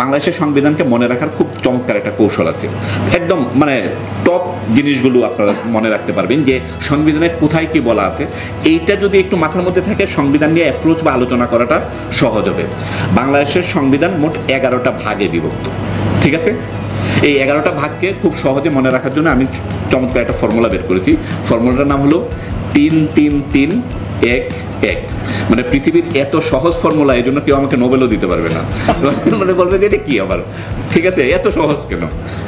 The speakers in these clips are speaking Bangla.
বাংলাদেশের সংবিধানকে মনে রাখার খুব চমৎকার একটা কৌশল আছে। একদম মানে টপ জিনিসগুলো আপনারা মনে রাখতে পারবেন যে সংবিধানে কোথায় কি বলা আছে। এইটা যদি একটু মাথার মধ্যে থাকে, সংবিধান নিয়ে অ্যাপ্রোচ বা আলোচনা করাটা সহজ হবে। বাংলাদেশের সংবিধান মোট 11টা ভাগে বিভক্ত, ঠিক আছে? এই 11টা ভাগকে খুব সহজে মনে রাখার জন্য আমি চমৎকার একটা ফর্মুলা বের করেছি। ফর্মুলাটার নাম হলো 3-3-3-1-1। মানে পৃথিবীর এত সহজ ফর্মুলা, এই জন্য কেউ আমাকে নোবেলও দিতে পারবে না। মানে বলবে যে এটা কি আবার, ঠিক আছে, এত সহজ কেন?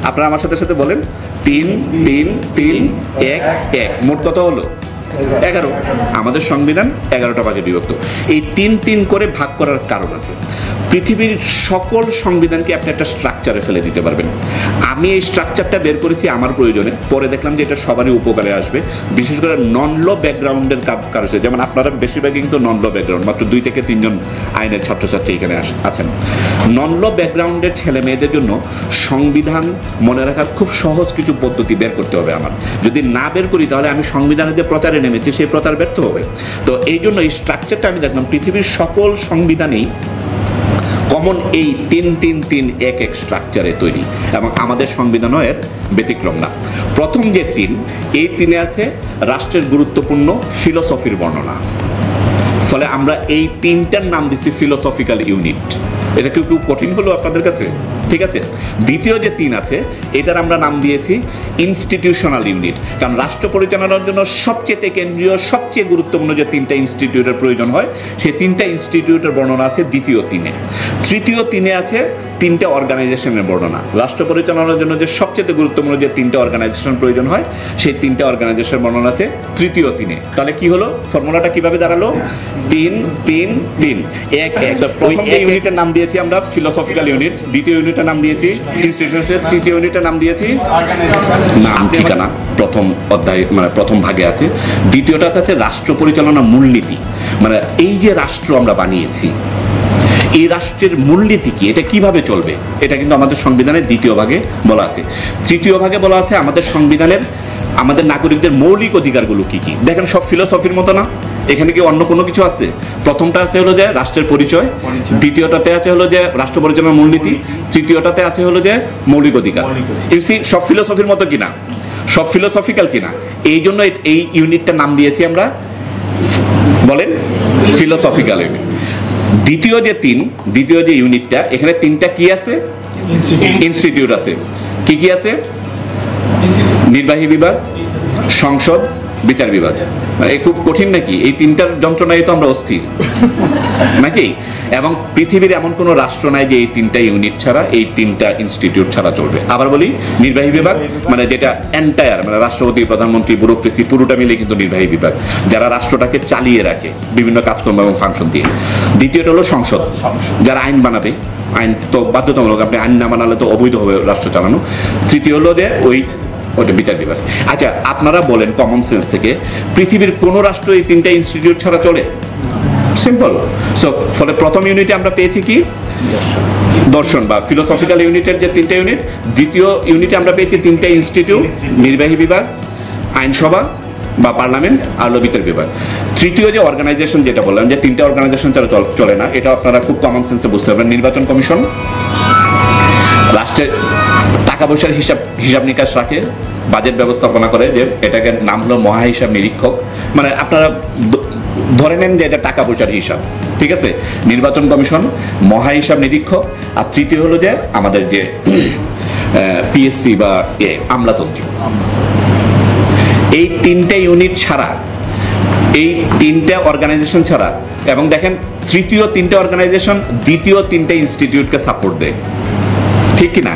আপনারা আমার সাথে সাথে বলেন 3-3-3-1-1। মোট কত হলো? 11। আমাদের সংবিধান 11টা ভাগে বিভক্ত। এই 3-3 করে ভাগ করার কারণ আছে। পৃথিবীর সকল সংবিধানকে আপনি একটা স্ট্রাকচারে ফেলে দিতে পারবেন। আমি এই স্ট্রাকচারটা বের করেছি আমার প্রয়োজনে, পরে দেখলাম যে এটা সবারই উপকারে আসবে, বিশেষ করে নন ল ব্যাকগ্রাউন্ডের কারো। যেমন আপনারা বেশিরভাগই কিন্তু নন ল ব্যাকগ্রাউন্ড, মাত্র 2 থেকে 3 জন আইনের ছাত্রছাত্রী এখানে আছেন। নন ল ব্যাকগ্রাউন্ডের ছেলে মেয়েদের জন্য সংবিধান মনে রাখার খুব সহজ কিছু পদ্ধতি বের করতে হবে আমার। যদি না বের করি তাহলে আমি সংবিধানের যে প্রচারে নেমেছি সেই প্রচার ব্যর্থ হবে। তো এই জন্য এই স্ট্রাকচারটা আমি দেখলাম পৃথিবীর সকল সংবিধানেই কমন এই 3-3-3-1-1 স্ট্রাকচারে তৈরি, এবং আমাদের সংবিধানও এর ব্যতিক্রম না। প্রথম যে 3, এই 3-এ আছে রাষ্ট্রের গুরুত্বপূর্ণ ফিলোসফির বর্ণনা। ফলে আমরা এই 3টার নাম দিচ্ছি ফিলোসফিক্যাল ইউনিট। এটা কি খুব কঠিন হলো আপনাদের কাছে? ঠিক আছে। দ্বিতীয় যে 3 আছে, এটার আমরা নাম দিয়েছি ইনস্টিটিউশনাল ইউনিট, কারণ রাষ্ট্র পরিচালনার জন্য সবচেয়ে কেন্দ্রীয়, সবচেয়ে গুরুত্বপূর্ণ যে 3টা ইনস্টিটিউটের প্রয়োজন হয়, সেই 3টা ইনস্টিটিউটের বর্ণনা আছে দ্বিতীয় 3-এ। তৃতীয় 3-এ আছে 3টা অর্গানাইজেশনের বর্ণনা। রাষ্ট্র পরিচালনার জন্য যে সবচেয়ে গুরুত্বপূর্ণ যে 3টা অর্গানাইজেশন প্রয়োজন হয়, সেই 3টা অর্গানাইজেশনের বর্ণনা আছে তৃতীয় 3-এ। তাহলে কি হলো? ফর্মুলাটা কিভাবে দাঁড়ালো? 3-3-3-1-1। প্রথম ইউনিটের নাম দিয়েছি আমরা ফিলোসফিক্যাল ইউনিট, দ্বিতীয় ইউনিটের নাম দিয়েছি ইনস্টিটিউশন, তৃতীয় ইউনিটের নাম দিয়েছি নাম ঠিকানা। প্রথম অধ্যায় মানে প্রথম ভাগে আছে। দ্বিতীয়টা আছে রাষ্ট্র পরিচালনা মূলনীতি, মানে এই যে রাষ্ট্র আমরা বানিয়েছি, এই রাষ্ট্রের মূলনীতি কি, এটা কিভাবে চলবে, এটা কিন্তু আমাদের সংবিধানের দ্বিতীয় ভাগে বলা আছে। তৃতীয় ভাগে বলা আছে আমাদের সংবিধানের আমাদের নাগরিকদের মৌলিক অধিকারগুলো কি কি। দেখেন সব ফিলোসফির মতো না, এখানে কি অন্য কোনো কিছু আছে? প্রথমটা আছে হলো যে রাষ্ট্রের পরিচয়, দ্বিতীয়টাতে আছে হলো যে রাষ্ট্র পরিচালনার মূলনীতি, তৃতীয়টাতে আছে হলো যে মৌলিক অধিকার। ইউসি সব ফিলোসফির মতো কিনা, সব ফিলোসফিক্যাল কিনা। এই জন্য এই ইউনিটটার নাম দিয়েছি আমরা, বলেন, ফিলোসফিক্যাল ইউনিট। দ্বিতীয় যে ইউনিটটা, এখানে 3টা কি আছে? ইনস্টিটিউট আছে। কি কি আছে? নির্বাহী বিভাগ, সংসদ, বিচার বিভাগ। মানে খুব কঠিন নাকি? এই 3টার যন্ত্রণায় তো আমরা অস্থির নাকি? এবং পৃথিবীর এমন কোনো রাষ্ট্র নাই যে এই 3টা ইউনিট ছাড়া, এই 3টা ইনস্টিটিউট ছাড়া চলবে। আবার বলি, নির্বাহী বিভাগ মানে যেটা এন্টায়ার, মানে রাষ্ট্রপতি, প্রধানমন্ত্রী, ব্যুরোক্রেসি পুরোটা মিলে কিন্তু নির্বাহী বিভাগ, যারা রাষ্ট্রটাকে চালিয়ে রাখে বিভিন্ন কাজকর্ম এবং ফাংশন দিয়ে। দ্বিতীয়টা হলো সংসদ, যারা আইন বানাবে। আইন তো বাধ্যতামূলক, আপনি আইন না বানালে তো অবৈধ হবে রাষ্ট্র চালানো। তৃতীয় হলো যে ওটা বিচার বিভাগ। আচ্ছা, আপনারা বলেন কমন সেন্স থেকে, পৃথিবীর কোন রাষ্ট্র এই 3টা ইনস্টিটিউট ছাড়া চলে? সিম্পল। সো ফলে প্রথম ইউনিটে আমরা পেয়েছি কি? দর্শন বা ফিলোসফিক্যাল ইউনিটের যে 3টা ইউনিট। দ্বিতীয় ইউনিটে আমরা পেয়েছি 3টা ইনস্টিটিউট, নির্বাহী বিভাগ, আইনসভা বা পার্লামেন্ট, আর বিচার বিভাগ। তৃতীয় যে অর্গানাইজেশন যেটা বললাম যে 3টা অর্গানাইজেশন ছাড়া চলে না, এটা আপনারা খুব কমন সেন্সে বুঝতে পারবেন। নির্বাচন কমিশন রাষ্ট্রের টাকা পয়সার হিসাব নিকাশ রাখে, বাজেট ব্যবস্থাপনা করে, যে এটাকে নাম হলো মহা হিসাব নিরীক্ষক। মানে আপনারা ধরে নেন যে এটা টাকা পয়সার হিসাব, ঠিক আছে? নির্বাচন কমিশন, মহা হিসাব নিরীক্ষক। আর তৃতীয় হলো যে আমাদের যে পিএসসি বা আমলাতন্ত্র। এই 3টা ইউনিট ছাড়া, এই 3টা অর্গানাইজেশন ছাড়া, এবং দেখেন তৃতীয় 3টা অর্গানাইজেশন দ্বিতীয় 3টা ইনস্টিটিউটকে সাপোর্ট দেয়, ঠিক কিনা?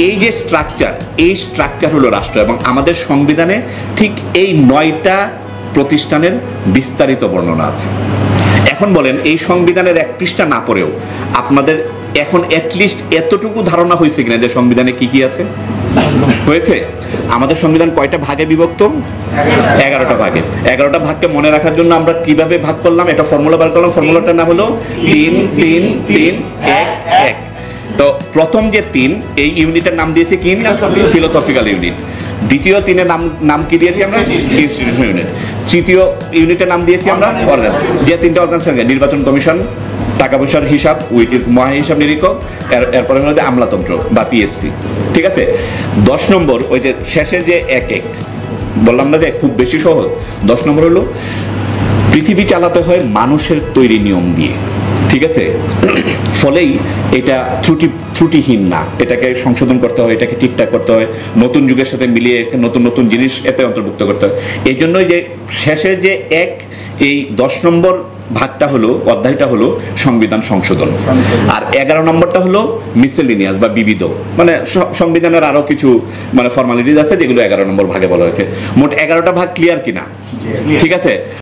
এই যে স্ট্রাকচার, এই স্ট্রাকচার হলো রাষ্ট্র। এবং আমাদের সংবিধানে ঠিক এই 9টা প্রতিষ্ঠানের বিস্তারিত বর্ণনা আছে। এখন বলেন, এই সংবিধানের 1 পৃষ্ঠা না পড়েও আপনাদের এখন অ্যাটলিস্ট এতটুকু ধারণা হয়েছে কিনা যে সংবিধানে কি কি আছে? হয়েছে। আমাদের সংবিধান কয়টা ভাগে বিভক্ত? 11টা ভাগে। 11টা ভাগকে মনে রাখার জন্য আমরা কিভাবে ভাগ করলাম, এটা ফর্মুলা বার করলাম। ফর্মুলাটার নাম হলো 3-3-3-1-1। তো প্রথম যে 3, এই ইউনিটের নাম দিয়েছে কি? Philosophical unit. দ্বিতীয় 3-এর নাম কি দিয়েছি আমরা? Institution unit. তৃতীয় ইউনিটের নাম দিয়েছি আমরা যে 3টা অর্গানাইজেশন, নির্বাচন কমিশন, টাকা পয়সার হিসাব উইচ ইজ মহা হিসাব নিরীক্ষক, এরপরে হলো যে আমলাতন্ত্র বা পিএসসি। ঠিক আছে, 10 নম্বর ওই যে শেষের যে এক বললাম না যে খুব বেশি সহজ। 10 নম্বর হলো পৃথিবী চালাতে হয় মানুষের তৈরি নিয়ম দিয়ে। ঠিক আছে, ফলেই এটা ত্রুটিহীন না, এটাকে সংশোধন করতে হয়, এটাকে ঠিকঠাক করতে হয়, নতুন যুগের সাথে মিলিয়ে নতুন নতুন জিনিস এতে অন্তর্ভুক্ত করতে হয়। এই জন্যই যে শেষের যে এই 10 নম্বর ভাগটা হলো, অধ্যায়টা হলো সংবিধান সংশোধন, আর 11 নম্বরটা হলো মিসেলিনিয়াস বা বিবিধ, মানে সংবিধানের আরো কিছু মানে ফর্মালিটিস আছে যেগুলো 11 নম্বর ভাগে বলা হয়েছে। মোট 11টা ভাগ ক্লিয়ার কিনা? ঠিক আছে।